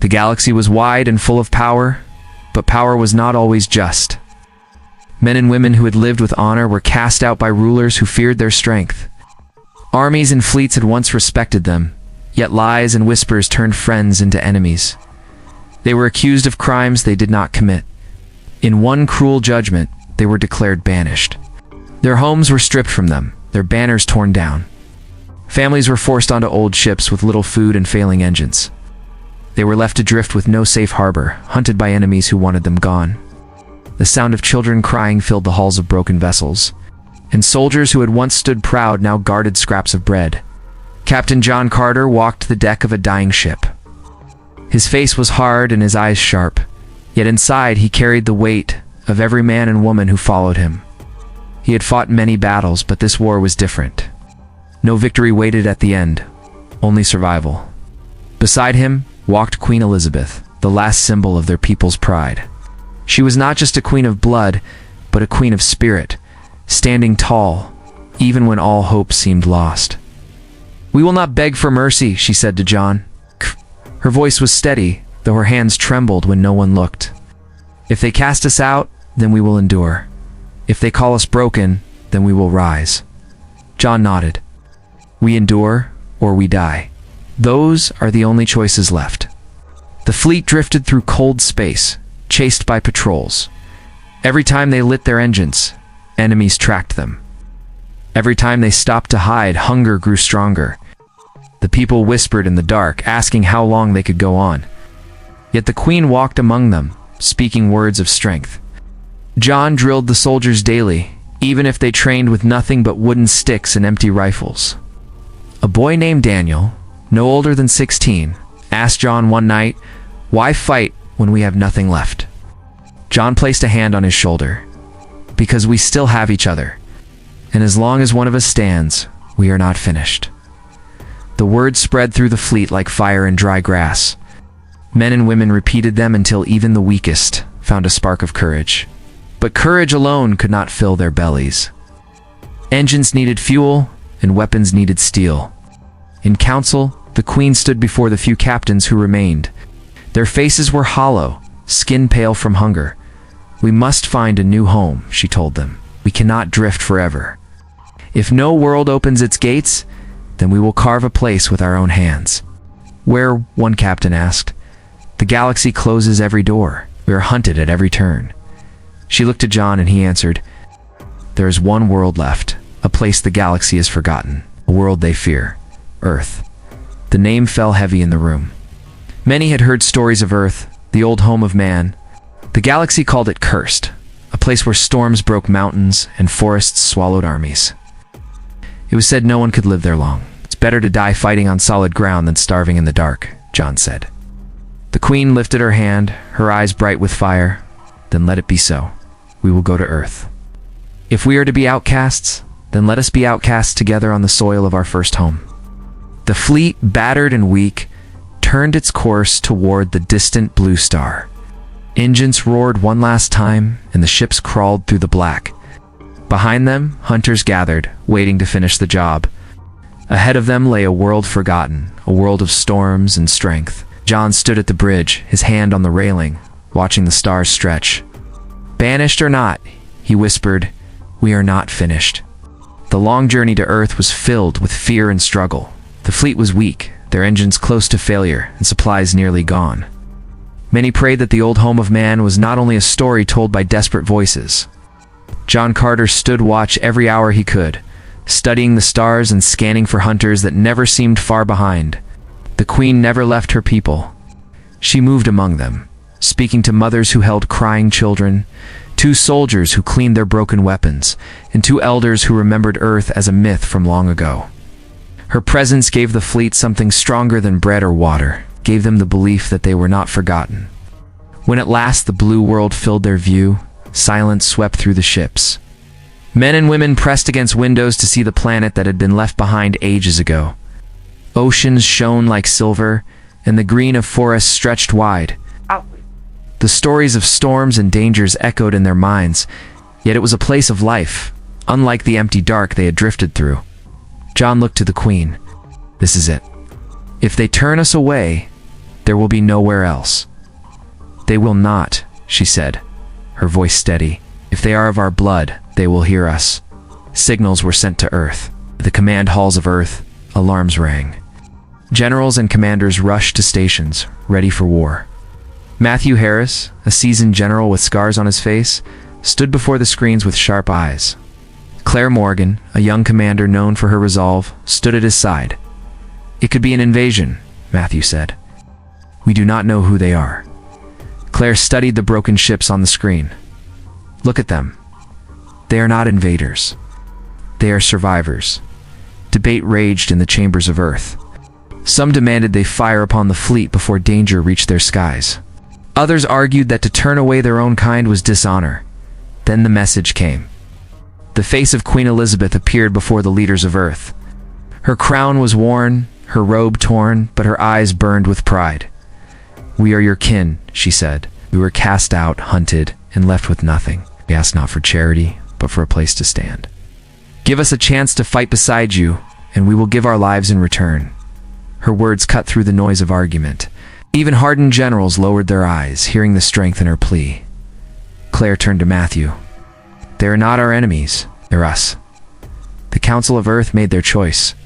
The galaxy was wide and full of power, but power was not always just. Men and women who had lived with honor were cast out by rulers who feared their strength. Armies and fleets had once respected them, yet lies and whispers turned friends into enemies. They were accused of crimes they did not commit. In one cruel judgment, they were declared banished. Their homes were stripped from them, their banners torn down. Families were forced onto old ships with little food and failing engines. They were left adrift with no safe harbor, hunted by enemies who wanted them gone. The sound of children crying filled the halls of broken vessels, and soldiers who had once stood proud now guarded scraps of bread. Captain John Carter walked the deck of a dying ship. His face was hard and his eyes sharp, yet inside he carried the weight of every man and woman who followed him. He had fought many battles, but this war was different. No victory waited at the end, only survival. Beside him walked Queen Elizabeth, the last symbol of their people's pride. She was not just a queen of blood, but a queen of spirit, standing tall, even when all hope seemed lost. "We will not beg for mercy," she said to John. Her voice was steady, though her hands trembled when no one looked. "If they cast us out, then we will endure. If they call us broken, then we will rise." John nodded. "We endure, or we die. Those are the only choices left." The fleet drifted through cold space, chased by patrols. Every time they lit their engines, enemies tracked them. Every time they stopped to hide, hunger grew stronger. The people whispered in the dark, asking how long they could go on. Yet the Queen walked among them, speaking words of strength. John drilled the soldiers daily, even if they trained with nothing but wooden sticks and empty rifles. A boy named Daniel, no older than 16, asked John one night, "Why fight when we have nothing left?" John placed a hand on his shoulder. "Because we still have each other. And as long as one of us stands, we are not finished." The words spread through the fleet like fire in dry grass. Men and women repeated them until even the weakest found a spark of courage. But courage alone could not fill their bellies. Engines needed fuel, and weapons needed steel. In council, the Queen stood before the few captains who remained. Their faces were hollow, skin pale from hunger. "We must find a new home," she told them. "We cannot drift forever. If no world opens its gates, then we will carve a place with our own hands." "Where?" one captain asked. "The galaxy closes every door. We are hunted at every turn." She looked to John and he answered, "There is one world left, a place the galaxy has forgotten, a world they fear, Earth." The name fell heavy in the room. Many had heard stories of Earth, the old home of man. The galaxy called it cursed, a place where storms broke mountains and forests swallowed armies. It was said no one could live there long. "It's better to die fighting on solid ground than starving in the dark," John said. The Queen lifted her hand, her eyes bright with fire. "Then let it be so. We will go to Earth. If we are to be outcasts, then let us be outcasts together on the soil of our first home." The fleet, battered and weak, turned its course toward the distant blue star. Engines roared one last time, and the ships crawled through the black. Behind them, hunters gathered, waiting to finish the job. Ahead of them lay a world forgotten, a world of storms and strength. John stood at the bridge, his hand on the railing, watching the stars stretch. "Banished or not," he whispered, "we are not finished." The long journey to Earth was filled with fear and struggle. The fleet was weak, their engines close to failure, and supplies nearly gone. Many prayed that the old home of man was not only a story told by desperate voices. John Carter stood watch every hour he could, studying the stars and scanning for hunters that never seemed far behind. The Queen never left her people. She moved among them, speaking to mothers who held crying children, 2 soldiers who cleaned their broken weapons, and 2 elders who remembered Earth as a myth from long ago. Her presence gave the fleet something stronger than bread or water, gave them the belief that they were not forgotten. When at last the blue world filled their view, silence swept through the ships. Men and women pressed against windows to see the planet that had been left behind ages ago. Oceans shone like silver, and the green of forests stretched wide. The stories of storms and dangers echoed in their minds, yet it was a place of life, unlike the empty dark they had drifted through. John looked to the Queen. "This is it. If they turn us away, There will be nowhere else. They will not, she said, her voice steady. If they are of our blood, they will hear us. Signals were sent to Earth. The command halls of Earth, alarms rang. Generals and commanders rushed to stations, ready for war. Matthew Harris, a seasoned general with scars on his face, stood before the screens with sharp eyes. Claire Morgan, a young commander known for her resolve, stood at his side. It could be an invasion, Matthew said. We do not know who they are. Claire studied the broken ships on the screen. Look at them. They are not invaders. They are survivors. Debate raged in the chambers of Earth. Some demanded they fire upon the fleet before danger reached their skies. Others argued that to turn away their own kind was dishonor. Then the message came. The face of Queen Elizabeth appeared before the leaders of Earth. Her crown was worn, her robe torn, but her eyes burned with pride. We are your kin, she said. We were cast out, hunted, and left with nothing. We ask not for charity, but for a place to stand. Give us a chance to fight beside you, and we will give our lives in return. Her words cut through the noise of argument. Even hardened generals lowered their eyes, hearing the strength in her plea. Claire turned to Matthew. They are not our enemies, they're us. The Council of Earth made their choice.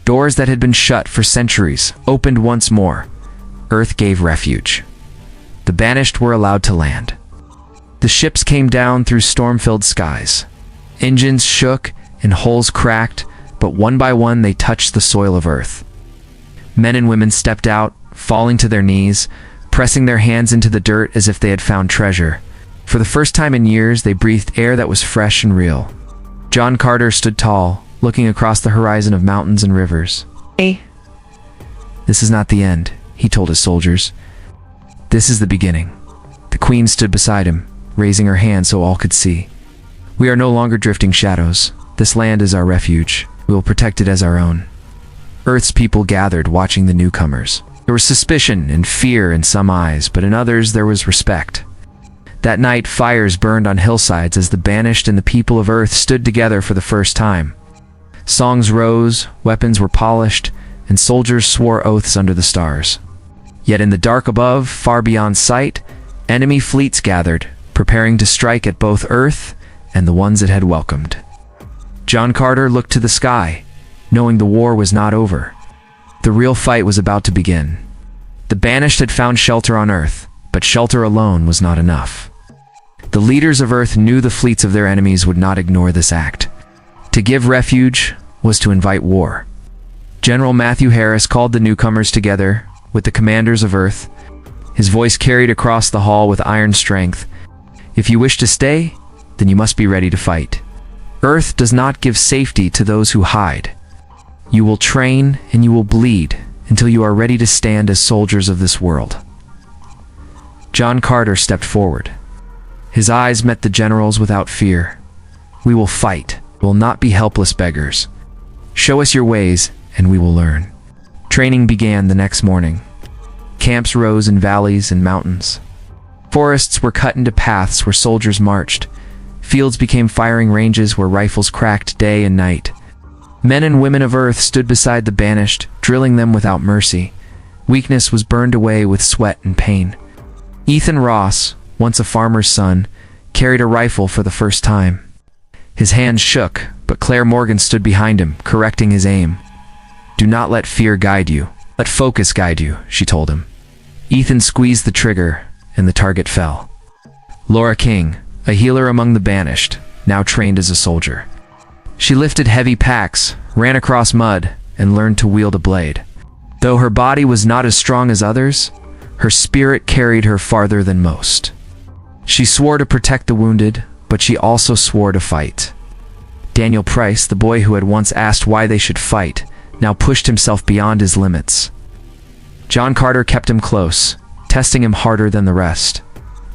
Doors that had been shut for centuries opened once more. Earth gave refuge. The Banished were allowed to land. The ships came down through storm-filled skies. Engines shook and hulls cracked, but one by one they touched the soil of Earth. Men and women stepped out, falling to their knees, pressing their hands into the dirt as if they had found treasure. For the first time in years, they breathed air that was fresh and real. John Carter stood tall, looking across the horizon of mountains and rivers. Hey. This is not the end, he told his soldiers. This is the beginning. The Queen stood beside him, raising her hand so all could see. We are no longer drifting shadows. This land is our refuge. We will protect it as our own. Earth's people gathered, watching the newcomers. There was suspicion and fear in some eyes, but in others there was respect. That night, fires burned on hillsides as the Banished and the people of Earth stood together for the first time. Songs rose, weapons were polished, and soldiers swore oaths under the stars. Yet in the dark above, far beyond sight, enemy fleets gathered, preparing to strike at both Earth and the ones it had welcomed. John Carter looked to the sky, knowing the war was not over. The real fight was about to begin. The Banished had found shelter on Earth, but shelter alone was not enough. The leaders of Earth knew the fleets of their enemies would not ignore this act. To give refuge was to invite war. General Matthew Harris called the newcomers together with the commanders of Earth. His voice carried across the hall with iron strength. If you wish to stay, then you must be ready to fight. Earth does not give safety to those who hide. You will train and you will bleed until you are ready to stand as soldiers of this world. John Carter stepped forward. His eyes met the generals without fear. We will fight. We will not be helpless beggars. Show us your ways and we will learn. Training began the next morning. Camps rose in valleys and mountains. Forests were cut into paths where soldiers marched. Fields became firing ranges where rifles cracked day and night. Men and women of Earth stood beside the Banished, drilling them without mercy. Weakness was burned away with sweat and pain. Ethan Ross, once a farmer's son, carried a rifle for the first time. His hands shook, but Claire Morgan stood behind him, correcting his aim. Do not let fear guide you. Let focus guide you, she told him. Ethan squeezed the trigger, and the target fell. Laura King, a healer among the Banished, now trained as a soldier. She lifted heavy packs, ran across mud, and learned to wield a blade. Though her body was not as strong as others, her spirit carried her farther than most. She swore to protect the wounded, but she also swore to fight. Daniel Price, the boy who had once asked why they should fight, now pushed himself beyond his limits. John Carter kept him close, testing him harder than the rest.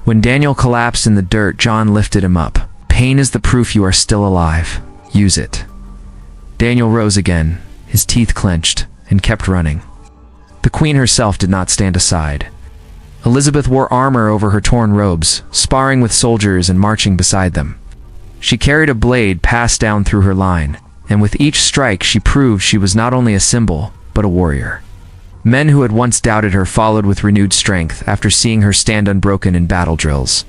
When Daniel collapsed in the dirt, John lifted him up. Pain is the proof you are still alive. Use it. Daniel rose again, his teeth clenched, and kept running. The Queen herself did not stand aside. Elizabeth wore armor over her torn robes, sparring with soldiers and marching beside them. She carried a blade passed down through her line, and with each strike she proved she was not only a symbol, but a warrior. Men who had once doubted her followed with renewed strength after seeing her stand unbroken in battle drills.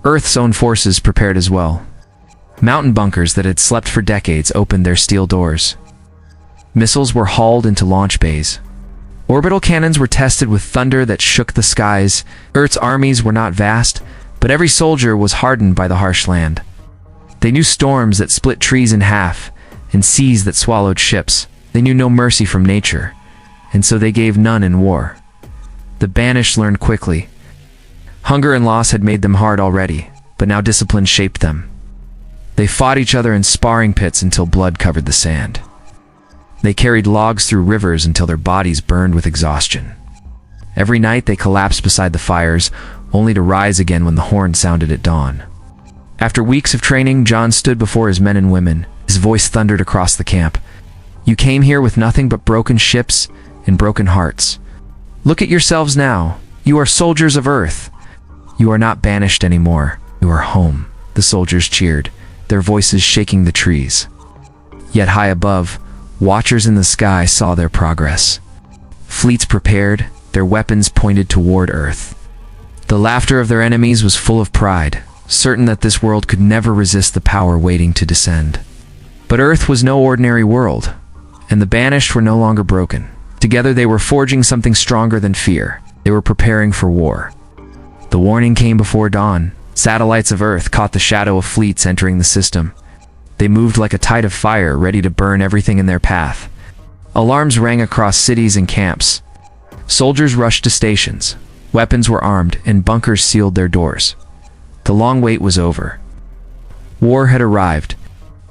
Earth's own forces prepared as well. Mountain bunkers that had slept for decades opened their steel doors. Missiles were hauled into launch bays. Orbital cannons were tested with thunder that shook the skies. Earth's armies were not vast, but every soldier was hardened by the harsh land. They knew storms that split trees in half, and seas that swallowed ships. They knew no mercy from nature, and so they gave none in war. The Banished learned quickly. Hunger and loss had made them hard already, but now discipline shaped them. They fought each other in sparring pits until blood covered the sand. They carried logs through rivers until their bodies burned with exhaustion. Every night they collapsed beside the fires, only to rise again when the horn sounded at dawn. After weeks of training, John stood before his men and women. His voice thundered across the camp. "You came here with nothing but broken ships and broken hearts. Look at yourselves now. You are soldiers of Earth. You are not banished anymore. You are home." The soldiers cheered, their voices shaking the trees. Yet high above, watchers in the sky saw their progress. Fleets prepared, their weapons pointed toward Earth. The laughter of their enemies was full of pride, certain that this world could never resist the power waiting to descend. But Earth was no ordinary world, and the Banished were no longer broken. Together they were forging something stronger than fear. They were preparing for war. The warning came before dawn. Satellites of Earth caught the shadow of fleets entering the system. They moved like a tide of fire, ready to burn everything in their path. Alarms rang across cities and camps. Soldiers rushed to stations. Weapons were armed, and bunkers sealed their doors. The long wait was over. War had arrived.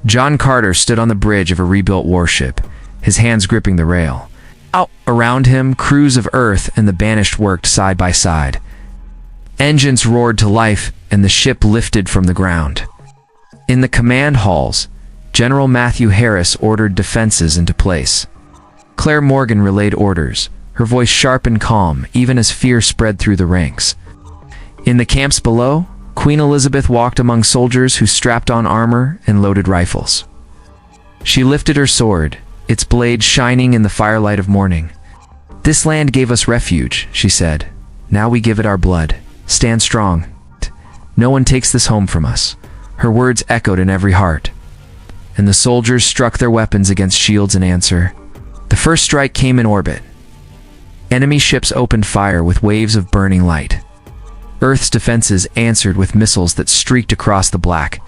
John Carter stood on the bridge of a rebuilt warship, his hands gripping the rail. Out around him, crews of Earth and the Banished worked side by side. Engines roared to life, and the ship lifted from the ground. In the command halls, General Matthew Harris ordered defenses into place. Claire Morgan relayed orders, her voice sharp and calm, even as fear spread through the ranks. In the camps below, Queen Elizabeth walked among soldiers who strapped on armor and loaded rifles. She lifted her sword, its blade shining in the firelight of morning. "This land gave us refuge," she said. "Now we give it our blood. Stand strong. No one takes this home from us." Her words echoed in every heart. And the soldiers struck their weapons against shields in answer. The first strike came in orbit. Enemy ships opened fire with waves of burning light. Earth's defenses answered with missiles that streaked across the black.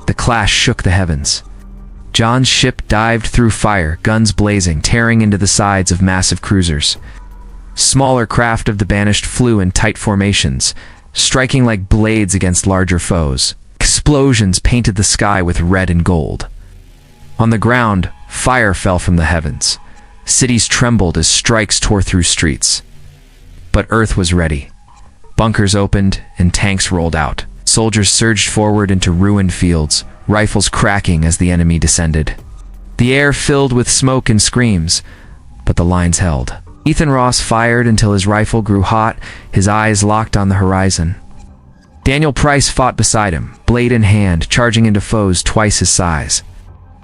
The clash shook the heavens. John's ship dived through fire, guns blazing, tearing into the sides of massive cruisers. Smaller craft of the Banished flew in tight formations, striking like blades against larger foes. Explosions painted the sky with red and gold. On the ground, fire fell from the heavens. Cities trembled as strikes tore through streets. But Earth was ready. Bunkers opened and tanks rolled out. Soldiers surged forward into ruined fields, rifles cracking as the enemy descended. The air filled with smoke and screams, but the lines held. Ethan Ross fired until his rifle grew hot, his eyes locked on the horizon. Daniel Price fought beside him, blade in hand, charging into foes twice his size.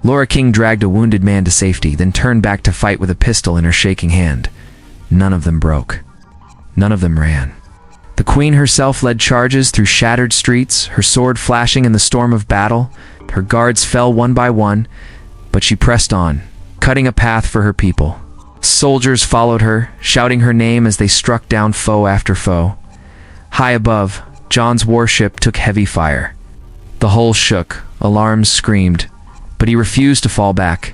Laura King dragged a wounded man to safety, then turned back to fight with a pistol in her shaking hand. None of them broke. None of them ran. The Queen herself led charges through shattered streets, her sword flashing in the storm of battle. Her guards fell one by one, but she pressed on, cutting a path for her people. Soldiers followed her, shouting her name as they struck down foe after foe. High above, John's warship took heavy fire. The hull shook, alarms screamed, but he refused to fall back.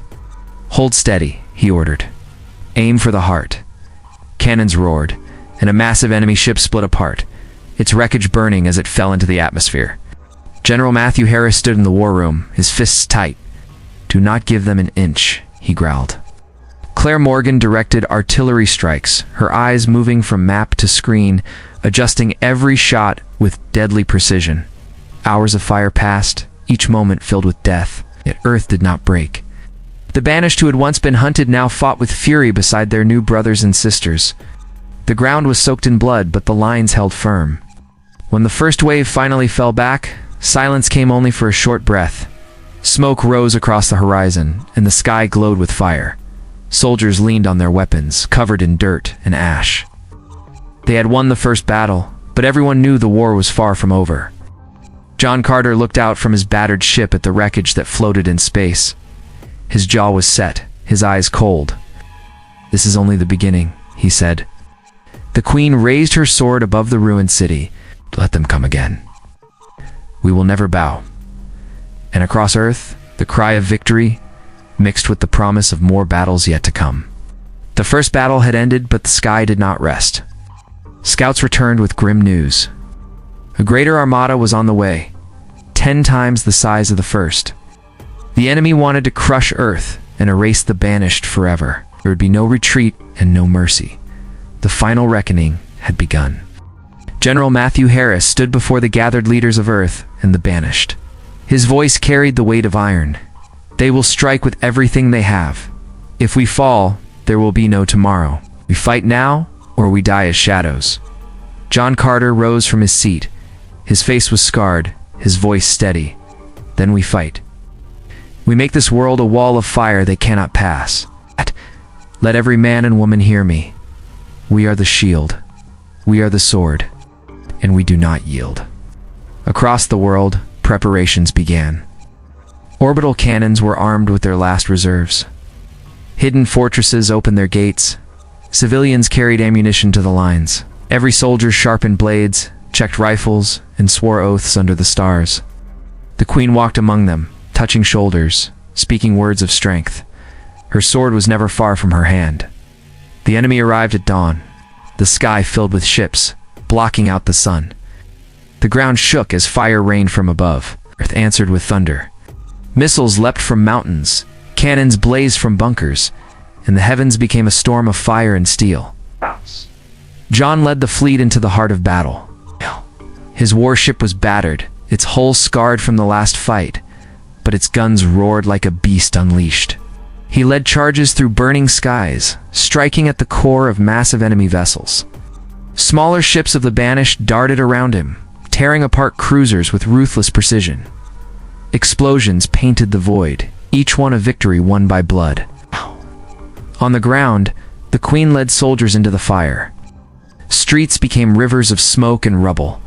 "Hold steady," he ordered. "Aim for the heart." Cannons roared, and a massive enemy ship split apart, its wreckage burning as it fell into the atmosphere. General Matthew Harris stood in the war room, his fists tight. "Do not give them an inch," he growled. Claire Morgan directed artillery strikes, her eyes moving from map to screen, adjusting every shot with deadly precision. Hours of fire passed, each moment filled with death, yet Earth did not break. The Banished who had once been hunted now fought with fury beside their new brothers and sisters. The ground was soaked in blood, but the lines held firm. When the first wave finally fell back, silence came only for a short breath. Smoke rose across the horizon, and the sky glowed with fire. Soldiers leaned on their weapons, covered in dirt and ash. They had won the first battle, but everyone knew the war was far from over. John Carter looked out from his battered ship at the wreckage that floated in space. His jaw was set, his eyes cold. "This is only the beginning," he said. The Queen raised her sword above the ruined city. "Let them come again. We will never bow." And across Earth, the cry of victory mixed with the promise of more battles yet to come. The first battle had ended, but the sky did not rest. Scouts returned with grim news. A greater armada was on the way, 10 times the size of the first. The enemy wanted to crush Earth and erase the Banished forever. There would be no retreat and no mercy. The final reckoning had begun. General Matthew Harris stood before the gathered leaders of Earth and the Banished. His voice carried the weight of iron. "They will strike with everything they have. If we fall, there will be no tomorrow. We fight now, or we die as shadows." John Carter rose from his seat. His face was scarred, his voice steady. "Then we fight. We make this world a wall of fire they cannot pass. Let every man and woman hear me. We are the shield. We are the sword. And we do not yield." Across the world, preparations began. Orbital cannons were armed with their last reserves. Hidden fortresses opened their gates. Civilians carried ammunition to the lines. Every soldier sharpened blades, checked rifles, and swore oaths under the stars. The Queen walked among them, touching shoulders, speaking words of strength. Her sword was never far from her hand. The enemy arrived at dawn. The sky filled with ships, blocking out the sun. The ground shook as fire rained from above. Earth answered with thunder. Missiles leapt from mountains, cannons blazed from bunkers, and the heavens became a storm of fire and steel. John led the fleet into the heart of battle. His warship was battered, its hull scarred from the last fight, but its guns roared like a beast unleashed. He led charges through burning skies, striking at the core of massive enemy vessels. Smaller ships of the Banished darted around him, tearing apart cruisers with ruthless precision. Explosions painted the void, each one a victory won by blood. On the ground, the Queen led soldiers into the fire. Streets became rivers of smoke and rubble.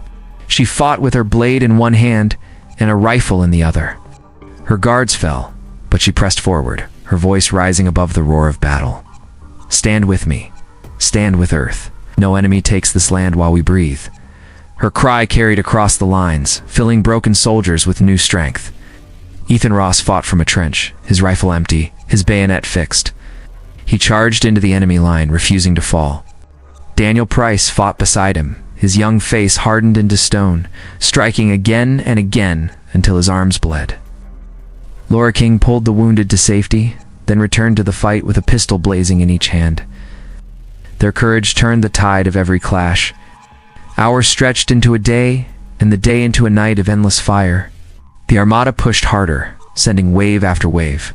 She fought with her blade in one hand and a rifle in the other. Her guards fell, but she pressed forward, her voice rising above the roar of battle. "Stand with me. Stand with Earth. No enemy takes this land while we breathe." Her cry carried across the lines, filling broken soldiers with new strength. Ethan Ross fought from a trench, his rifle empty, his bayonet fixed. He charged into the enemy line, refusing to fall. Daniel Price fought beside him, his young face hardened into stone, striking again and again until his arms bled. Laura King pulled the wounded to safety, then returned to the fight with a pistol blazing in each hand. Their courage turned the tide of every clash. Hours stretched into a day, and the day into a night of endless fire. The Armada pushed harder, sending wave after wave.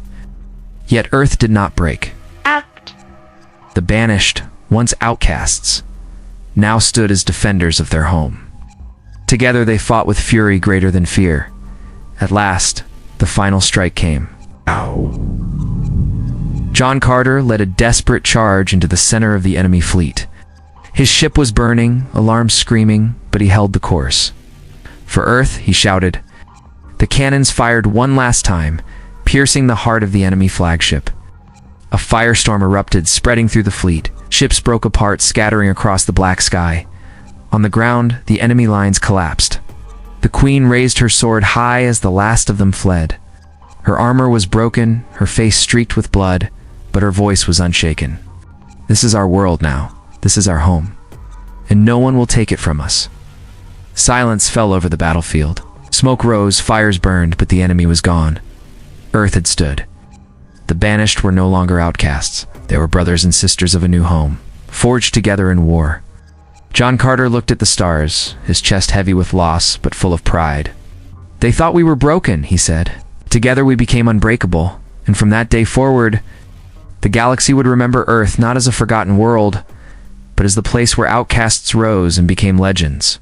Yet Earth did not break. The Banished, once outcasts, now stood as defenders of their home. Together they fought with fury greater than fear. At last, the final strike came. John Carter led a desperate charge into the center of the enemy fleet. His ship was burning, alarms screaming, but he held the course. For Earth, he shouted. The cannons fired one last time, piercing the heart of the enemy flagship. A firestorm erupted, spreading through the fleet. Ships broke apart, scattering across the black sky. On the ground, the enemy lines collapsed. The Queen raised her sword high as the last of them fled. Her armor was broken, her face streaked with blood, but her voice was unshaken. "This is our world now. This is our home. And no one will take it from us." Silence fell over the battlefield. Smoke rose, fires burned, but the enemy was gone. Earth had stood. The Banished were no longer outcasts. They were brothers and sisters of a new home, forged together in war. John Carter looked at the stars, his chest heavy with loss, but full of pride. "They thought we were broken," he said. "Together we became unbreakable, and from that day forward, the galaxy would remember Earth not as a forgotten world, but as the place where outcasts rose and became legends."